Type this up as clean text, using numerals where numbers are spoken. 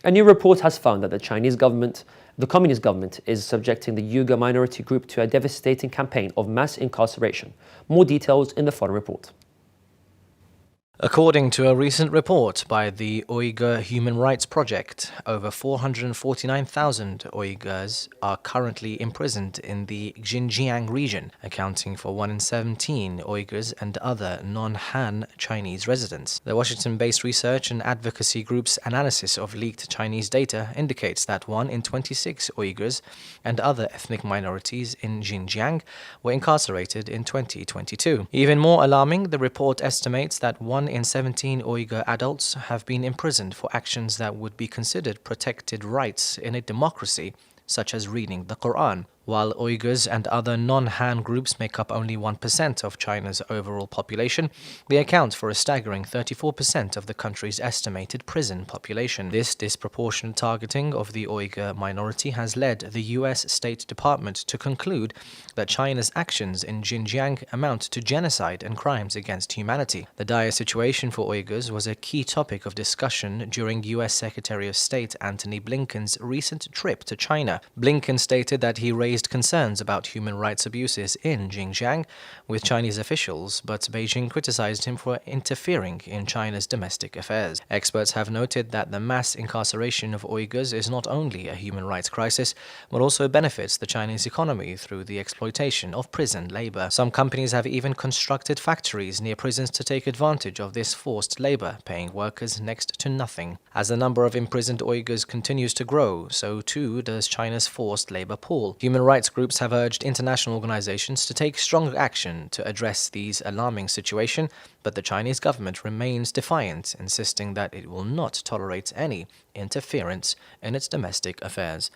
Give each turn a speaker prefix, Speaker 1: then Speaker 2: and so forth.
Speaker 1: A new report has found that the communist government is subjecting the Uyghur minority group to a devastating campaign of mass incarceration. More details in the following report.
Speaker 2: According to a recent report by the Uyghur Human Rights Project, over 449,000 Uyghurs are currently imprisoned in the Xinjiang region, accounting for 1 in 17 Uyghurs and other non-Han Chinese residents. The Washington-based research and advocacy group's analysis of leaked Chinese data indicates that 1 in 26 Uyghurs and other ethnic minorities in Xinjiang were incarcerated in 2022. Even more alarming, the report estimates that 1 in 17 Uyghur adults have been imprisoned for actions that would be considered protected rights in a democracy, such as reading the Quran. While Uyghurs and other non-Han groups make up only 1% of China's overall population, they account for a staggering 34% of the country's estimated prison population. This disproportionate targeting of the Uyghur minority has led the US State Department to conclude that China's actions in Xinjiang amount to genocide and crimes against humanity. The dire situation for Uyghurs was a key topic of discussion during US Secretary of State Antony Blinken's recent trip to China. Blinken stated that he raised concerns about human rights abuses in Xinjiang with Chinese officials, but Beijing criticized him for interfering in China's domestic affairs. Experts have noted that the mass incarceration of Uyghurs is not only a human rights crisis, but also benefits the Chinese economy through the exploitation of prison labor. Some companies have even constructed factories near prisons to take advantage of this forced labor, paying workers next to nothing. As the number of imprisoned Uyghurs continues to grow, so too does China's forced labor pool. Human rights groups have urged international organizations to take strong action to address these alarming situations, but the Chinese government remains defiant, insisting that it will not tolerate any interference in its domestic affairs.